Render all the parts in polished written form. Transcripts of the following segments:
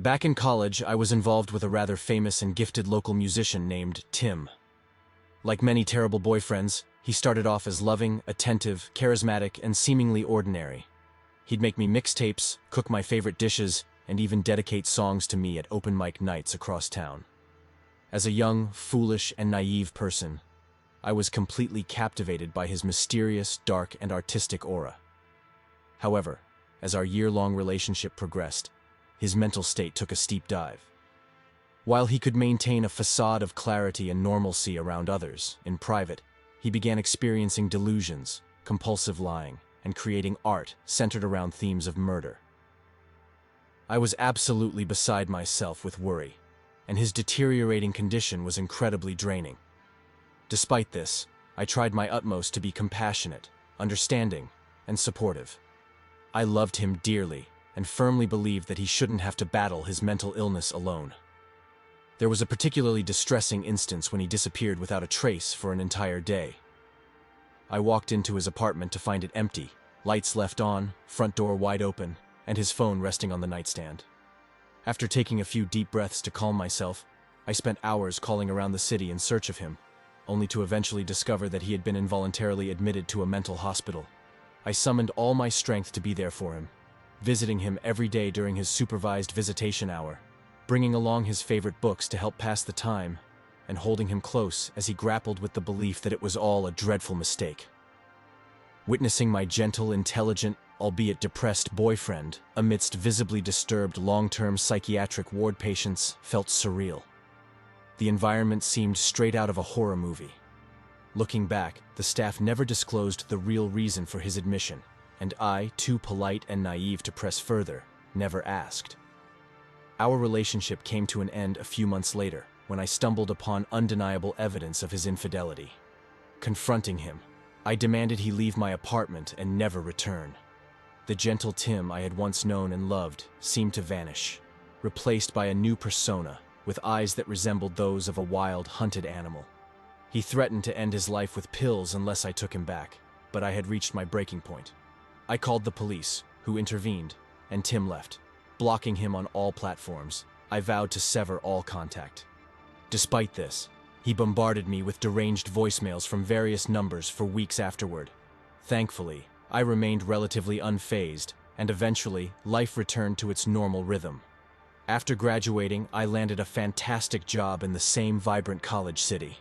Back in college, I was involved with a rather famous and gifted local musician named Tim. Like many terrible boyfriends, he started off as loving, attentive, charismatic, and seemingly ordinary. He'd make me mixtapes, cook my favorite dishes, and even dedicate songs to me at open mic nights across town. As a young, foolish, and naive person, I was completely captivated by his mysterious, dark, and artistic aura. However, as our year-long relationship progressed, his mental state took a steep dive. While he could maintain a facade of clarity and normalcy around others, in private, he began experiencing delusions, compulsive lying, and creating art centered around themes of murder. I was absolutely beside myself with worry, and his deteriorating condition was incredibly draining. Despite this, I tried my utmost to be compassionate, understanding, and supportive. I loved him dearly and firmly believed that he shouldn't have to battle his mental illness alone. There was a particularly distressing instance when he disappeared without a trace for an entire day. I walked into his apartment to find it empty, lights left on, front door wide open, and his phone resting on the nightstand. After taking a few deep breaths to calm myself, I spent hours calling around the city in search of him, only to eventually discover that he had been involuntarily admitted to a mental hospital. I summoned all my strength to be there for him, visiting him every day during his supervised visitation hour, bringing along his favorite books to help pass the time, and holding him close as he grappled with the belief that it was all a dreadful mistake. Witnessing my gentle, intelligent, albeit depressed boyfriend amidst visibly disturbed long-term psychiatric ward patients felt surreal. The environment seemed straight out of a horror movie. Looking back, the staff never disclosed the real reason for his admission, and I, too polite and naive to press further, never asked. Our relationship came to an end a few months later when I stumbled upon undeniable evidence of his infidelity. Confronting him, I demanded he leave my apartment and never return. The gentle Tim I had once known and loved seemed to vanish, replaced by a new persona with eyes that resembled those of a wild, hunted animal. He threatened to end his life with pills unless I took him back, but I had reached my breaking point. I called the police, who intervened, and Tim left. Blocking him on all platforms, I vowed to sever all contact. Despite this, he bombarded me with deranged voicemails from various numbers for weeks afterward. Thankfully, I remained relatively unfazed, and eventually, life returned to its normal rhythm. After graduating, I landed a fantastic job in the same vibrant college city.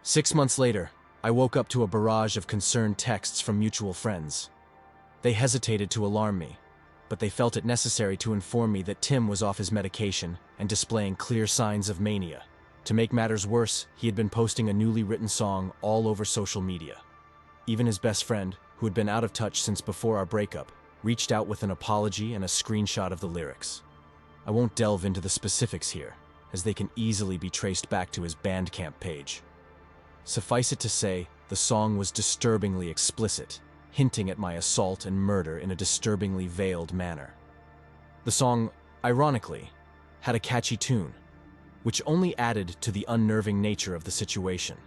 6 months later, I woke up to a barrage of concerned texts from mutual friends. They hesitated to alarm me, but they felt it necessary to inform me that Tim was off his medication and displaying clear signs of mania. To make matters worse, he had been posting a newly written song all over social media. Even his best friend, who had been out of touch since before our breakup, reached out with an apology and a screenshot of the lyrics. I won't delve into the specifics here, as they can easily be traced back to his Bandcamp page. Suffice it to say, the song was disturbingly explicit, hinting at my assault and murder in a disturbingly veiled manner. The song, ironically, had a catchy tune, which only added to the unnerving nature of the situation.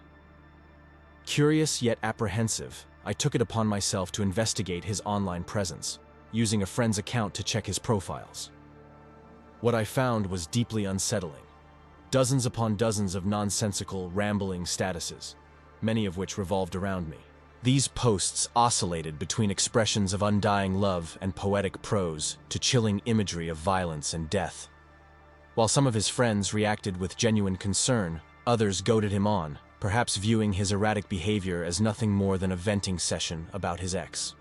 Curious yet apprehensive, I took it upon myself to investigate his online presence, using a friend's account to check his profiles. What I found was deeply unsettling. Dozens upon dozens of nonsensical, rambling statuses, many of which revolved around me. These posts oscillated between expressions of undying love and poetic prose to chilling imagery of violence and death. While some of his friends reacted with genuine concern, others goaded him on, perhaps viewing his erratic behavior as nothing more than a venting session about his ex.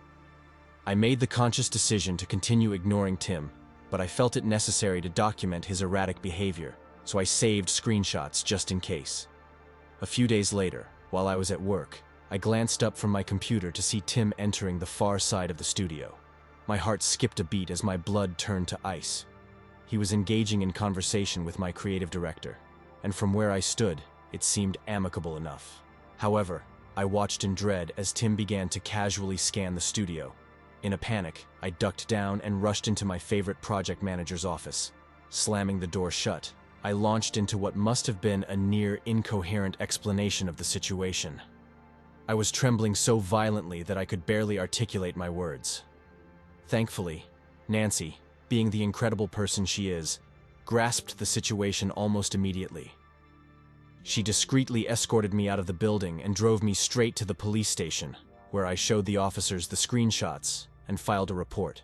I made the conscious decision to continue ignoring Tim, but I felt it necessary to document his erratic behavior, so I saved screenshots just in case. A few days later, while I was at work, I glanced up from my computer to see Tim entering the far side of the studio. My heart skipped a beat as my blood turned to ice. He was engaging in conversation with my creative director, and from where I stood, it seemed amicable enough. However, I watched in dread as Tim began to casually scan the studio. In a panic, I ducked down and rushed into my favorite project manager's office. Slamming the door shut, I launched into what must have been a near incoherent explanation of the situation. I was trembling so violently that I could barely articulate my words. Thankfully, Nancy, being the incredible person she is, grasped the situation almost immediately. She discreetly escorted me out of the building and drove me straight to the police station, where I showed the officers the screenshots and filed a report.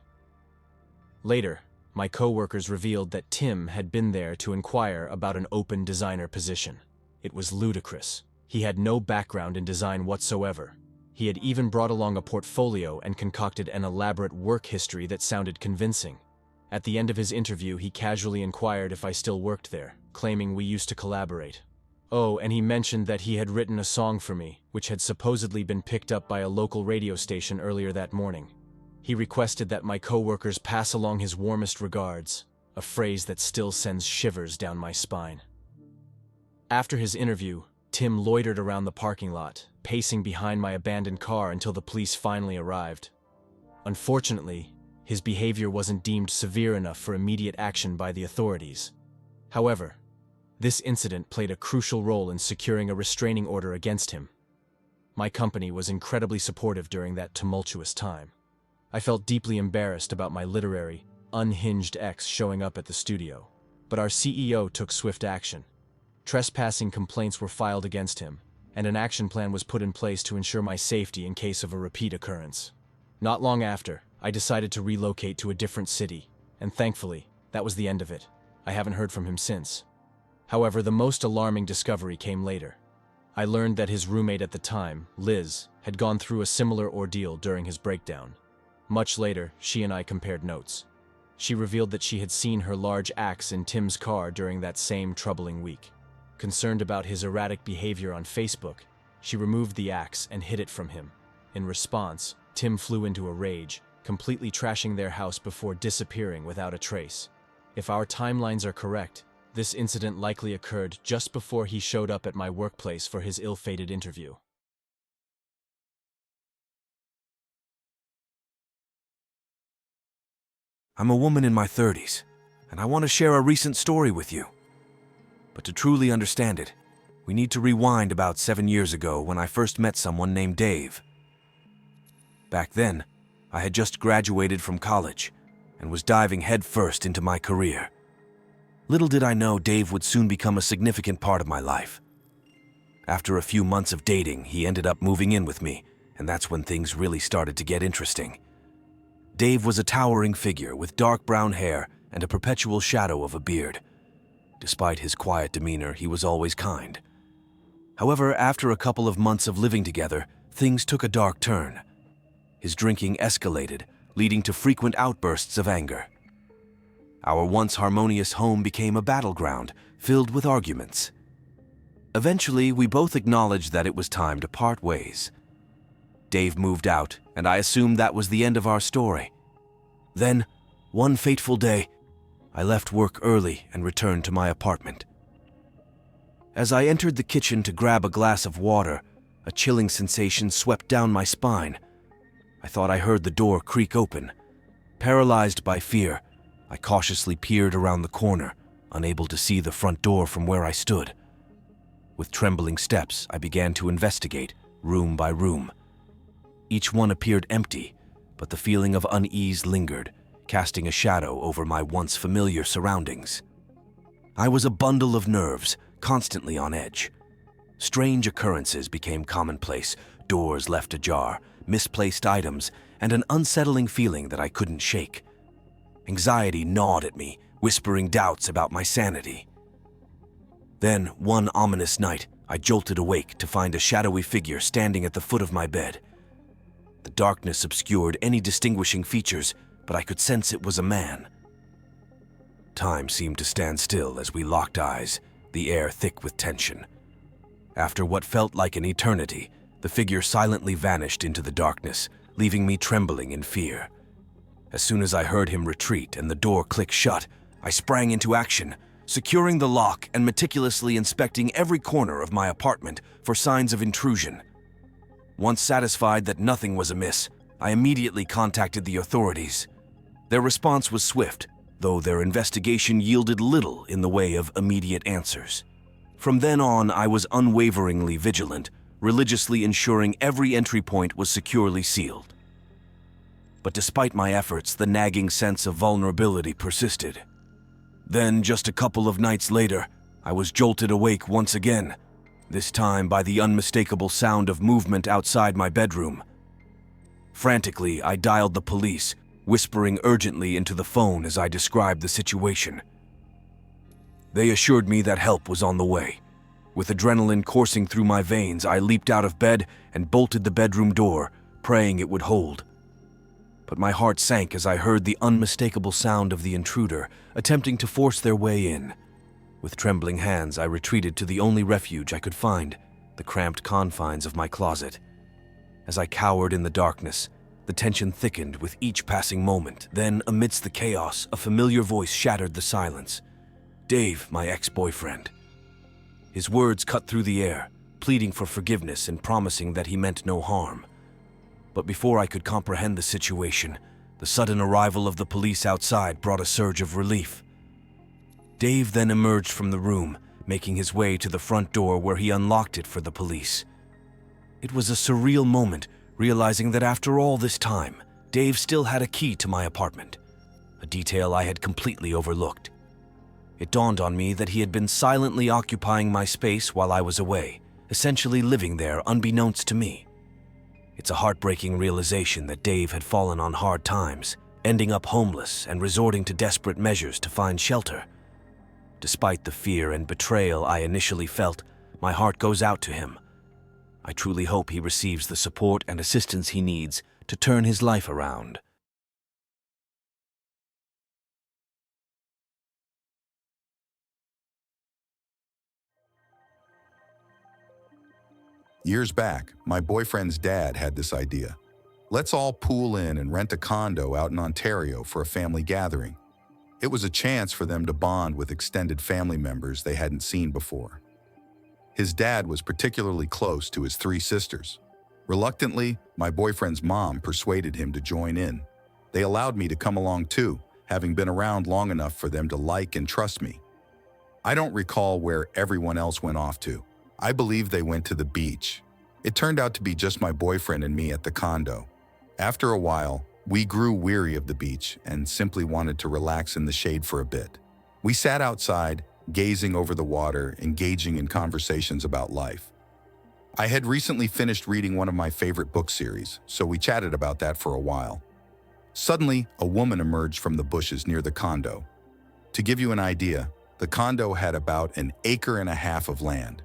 Later, my co-workers revealed that Tim had been there to inquire about an open designer position. It was ludicrous. He had no background in design whatsoever. He had even brought along a portfolio and concocted an elaborate work history that sounded convincing. At the end of his interview, he casually inquired if I still worked there, claiming we used to collaborate. Oh, and he mentioned that he had written a song for me, which had supposedly been picked up by a local radio station earlier that morning. He requested that my co-workers pass along his warmest regards, a phrase that still sends shivers down my spine. After his interview, Tim loitered around the parking lot, pacing behind my abandoned car until the police finally arrived. Unfortunately, his behavior wasn't deemed severe enough for immediate action by the authorities. However, this incident played a crucial role in securing a restraining order against him. My company was incredibly supportive during that tumultuous time. I felt deeply embarrassed about my literary, unhinged ex showing up at the studio, but our CEO took swift action. Trespassing complaints were filed against him, and an action plan was put in place to ensure my safety in case of a repeat occurrence. Not long after, I decided to relocate to a different city, and thankfully, that was the end of it. I haven't heard from him since. However, the most alarming discovery came later. I learned that his roommate at the time, Liz, had gone through a similar ordeal during his breakdown. Much later, she and I compared notes. She revealed that she had seen her large axe in Tim's car during that same troubling week. Concerned about his erratic behavior on Facebook, she removed the axe and hid it from him. In response, Tim flew into a rage, completely trashing their house before disappearing without a trace. If our timelines are correct, this incident likely occurred just before he showed up at my workplace for his ill-fated interview. I'm a woman in my 30s, and I want to share a recent story with you. But to truly understand it, we need to rewind about 7 years ago when I first met someone named Dave. Back then, I had just graduated from college and was diving headfirst into my career. Little did I know Dave would soon become a significant part of my life. After a few months of dating, he ended up moving in with me, and that's when things really started to get interesting. Dave was a towering figure with dark brown hair and a perpetual shadow of a beard. Despite his quiet demeanor, he was always kind. However, after a couple of months of living together, things took a dark turn. His drinking escalated, leading to frequent outbursts of anger. Our once harmonious home became a battleground, filled with arguments. Eventually, we both acknowledged that it was time to part ways. Dave moved out, and I assumed that was the end of our story. Then, one fateful day, I left work early and returned to my apartment. As I entered the kitchen to grab a glass of water, a chilling sensation swept down my spine. I thought I heard the door creak open. Paralyzed by fear, I cautiously peered around the corner, unable to see the front door from where I stood. With trembling steps, I began to investigate, room by room. Each one appeared empty, but the feeling of unease lingered, casting a shadow over my once familiar surroundings. I was a bundle of nerves, constantly on edge. Strange occurrences became commonplace, doors left ajar, misplaced items, and an unsettling feeling that I couldn't shake. Anxiety gnawed at me, whispering doubts about my sanity. Then, one ominous night, I jolted awake to find a shadowy figure standing at the foot of my bed. The darkness obscured any distinguishing features, but I could sense it was a man. Time seemed to stand still as we locked eyes, the air thick with tension. After what felt like an eternity, the figure silently vanished into the darkness, leaving me trembling in fear. As soon as I heard him retreat and the door click shut, I sprang into action, securing the lock and meticulously inspecting every corner of my apartment for signs of intrusion. Once satisfied that nothing was amiss, I immediately contacted the authorities. Their response was swift, though their investigation yielded little in the way of immediate answers. From then on, I was unwaveringly vigilant, religiously ensuring every entry point was securely sealed. but despite my efforts, the nagging sense of vulnerability persisted. Then, just a couple of nights later, I was jolted awake once again, this time by the unmistakable sound of movement outside my bedroom. Frantically, I dialed the police, whispering urgently into the phone as I described the situation. They assured me that help was on the way. With adrenaline coursing through my veins, I leaped out of bed and bolted the bedroom door, praying it would hold. But my heart sank as I heard the unmistakable sound of the intruder attempting to force their way in. With trembling hands, I retreated to the only refuge I could find, the cramped confines of my closet. As I cowered in the darkness, the tension thickened with each passing moment. Then, amidst the chaos, a familiar voice shattered the silence. Dave, my ex-boyfriend. His words cut through the air, pleading for forgiveness and promising that he meant no harm. But before I could comprehend the situation, the sudden arrival of the police outside brought a surge of relief. Dave then emerged from the room, making his way to the front door where he unlocked it for the police. It was a surreal moment, realizing that after all this time, Dave still had a key to my apartment, a detail I had completely overlooked. It dawned on me that he had been silently occupying my space while I was away, essentially living there unbeknownst to me. It's a heartbreaking realization that Dave had fallen on hard times, ending up homeless and resorting to desperate measures to find shelter. Despite the fear and betrayal I initially felt, my heart goes out to him. I truly hope he receives the support and assistance he needs to turn his life around. Years back, my boyfriend's dad had this idea. Let's all pool in and rent a condo out in Ontario for a family gathering. It was a chance for them to bond with extended family members they hadn't seen before. His dad was particularly close to his 3 sisters. Reluctantly, my boyfriend's mom persuaded him to join in. They allowed me to come along too, having been around long enough for them to like and trust me. I don't recall where everyone else went off to. I believe they went to the beach. It turned out to be just my boyfriend and me at the condo. After a while, we grew weary of the beach and simply wanted to relax in the shade for a bit. We sat outside, gazing over the water, engaging in conversations about life. I had recently finished reading one of my favorite book series, so we chatted about that for a while. Suddenly, a woman emerged from the bushes near the condo. To give you an idea, the condo had about 1.5 acres of land.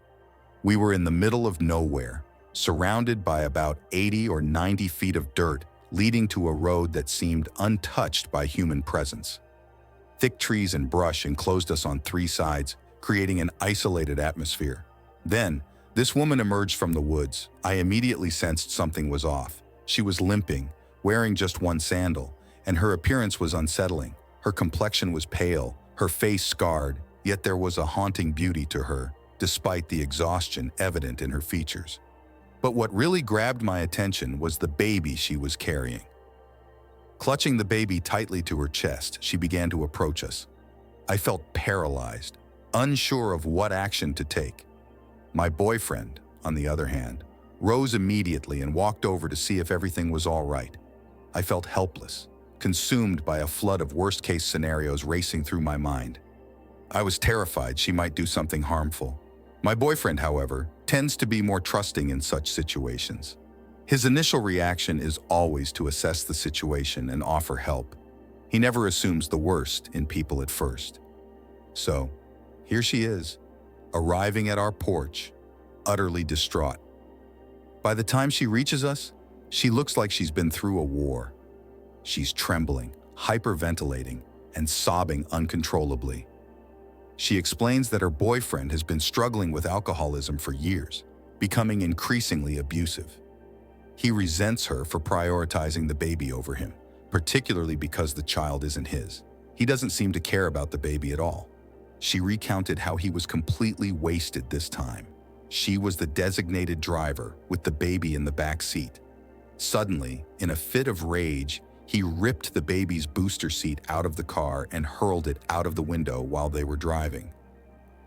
We were in the middle of nowhere, surrounded by about 80 or 90 feet of dirt, leading to a road that seemed untouched by human presence. Thick trees and brush enclosed us on 3 sides, creating an isolated atmosphere. Then, this woman emerged from the woods. I immediately sensed something was off. She was limping, wearing just one sandal, and her appearance was unsettling. Her complexion was pale, her face scarred, yet there was a haunting beauty to her, despite the exhaustion evident in her features. But what really grabbed my attention was the baby she was carrying. Clutching the baby tightly to her chest, she began to approach us. I felt paralyzed, unsure of what action to take. My boyfriend, on the other hand, rose immediately and walked over to see if everything was all right. I felt helpless, consumed by a flood of worst-case scenarios racing through my mind. I was terrified she might do something harmful. My boyfriend, however, tends to be more trusting in such situations. His initial reaction is always to assess the situation and offer help. He never assumes the worst in people at first. So, here she is, arriving at our porch, utterly distraught. By the time she reaches us, she looks like she's been through a war. She's trembling, hyperventilating, and sobbing uncontrollably. She explains that her boyfriend has been struggling with alcoholism for years, becoming increasingly abusive. He resents her for prioritizing the baby over him, particularly because the child isn't his. He doesn't seem to care about the baby at all. She recounted how he was completely wasted this time. She was the designated driver with the baby in the back seat. Suddenly, in a fit of rage, he ripped the baby's booster seat out of the car and hurled it out of the window while they were driving.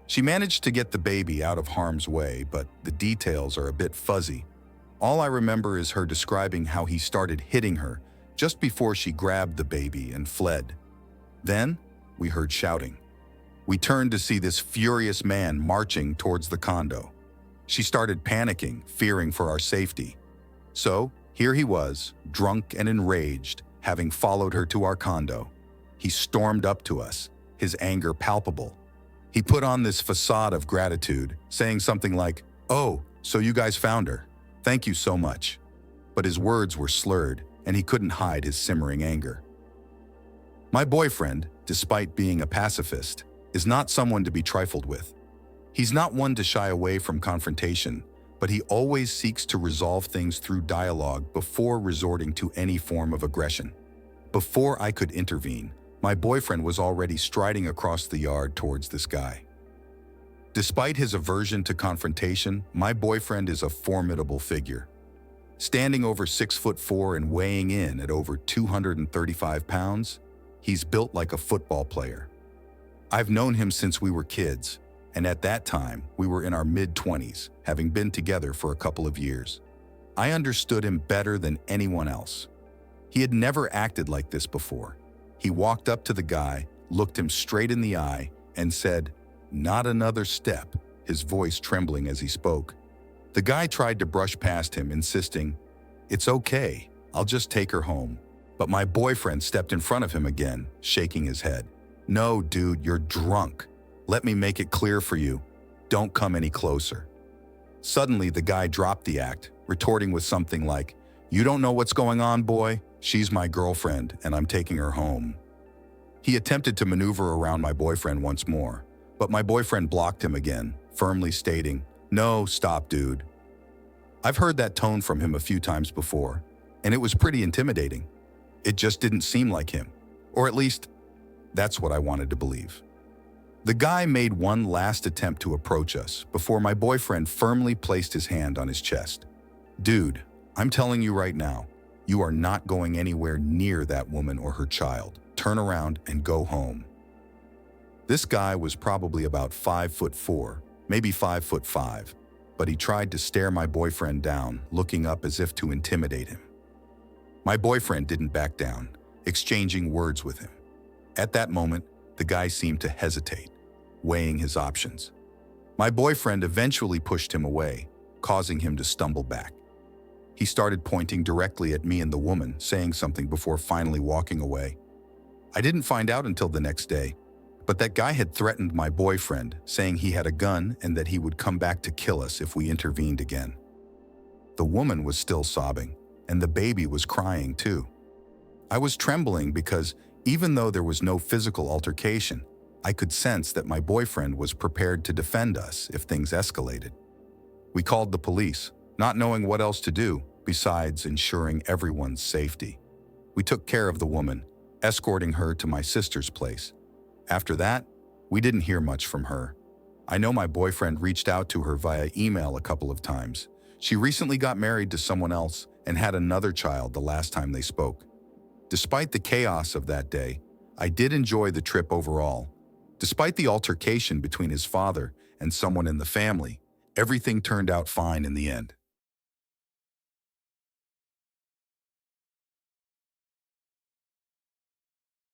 She managed to get the baby out of harm's way, but the details are a bit fuzzy. All I remember is her describing how he started hitting her, just before she grabbed the baby and fled. Then, we heard shouting. We turned to see this furious man marching towards the condo. She started panicking, fearing for our safety. So, here he was, drunk and enraged, having followed her to our condo. He stormed up to us, his anger palpable. He put on this facade of gratitude, saying something like, "Oh, so you guys found her. Thank you so much." But his words were slurred, and he couldn't hide his simmering anger. My boyfriend, despite being a pacifist, is not someone to be trifled with. He's not one to shy away from confrontation, but he always seeks to resolve things through dialogue before resorting to any form of aggression. Before I could intervene, my boyfriend was already striding across the yard towards this guy. Despite his aversion to confrontation, my boyfriend is a formidable figure. Standing over 6'4" and weighing in at over 235 pounds, he's built like a football player. I've known him since we were kids, and at that time, we were in our mid-20s, having been together for a couple of years. I understood him better than anyone else. He had never acted like this before. He walked up to the guy, looked him straight in the eye, and said, "Not another step," his voice trembling as he spoke. The guy tried to brush past him, insisting, "It's okay, I'll just take her home." But my boyfriend stepped in front of him again, shaking his head. "No, dude, you're drunk. Let me make it clear for you. Don't come any closer." Suddenly, the guy dropped the act, retorting with something like, "You don't know what's going on, boy? She's my girlfriend, and I'm taking her home." He attempted to maneuver around my boyfriend once more, but my boyfriend blocked him again, firmly stating, "No, stop, dude." I've heard that tone from him a few times before, and it was pretty intimidating. It just didn't seem like him, or at least, that's what I wanted to believe. The guy made one last attempt to approach us before my boyfriend firmly placed his hand on his chest. "Dude, I'm telling you right now, you are not going anywhere near that woman or her child. Turn around and go home." This guy was probably about 5'4", maybe 5'5", but he tried to stare my boyfriend down, looking up as if to intimidate him. My boyfriend didn't back down, exchanging words with him. At that moment, the guy seemed to hesitate, weighing his options. My boyfriend eventually pushed him away, causing him to stumble back. He started pointing directly at me and the woman, saying something before finally walking away. I didn't find out until the next day, but that guy had threatened my boyfriend, saying he had a gun and that he would come back to kill us if we intervened again. The woman was still sobbing, and the baby was crying too. I was trembling because even though there was no physical altercation, I could sense that my boyfriend was prepared to defend us if things escalated. We called the police, not knowing what else to do besides ensuring everyone's safety. We took care of the woman, escorting her to my sister's place. After that, we didn't hear much from her. I know my boyfriend reached out to her via email a couple of times. She recently got married to someone else and had another child the last time they spoke. Despite the chaos of that day, I did enjoy the trip overall. Despite the altercation between his father and someone in the family, everything turned out fine in the end.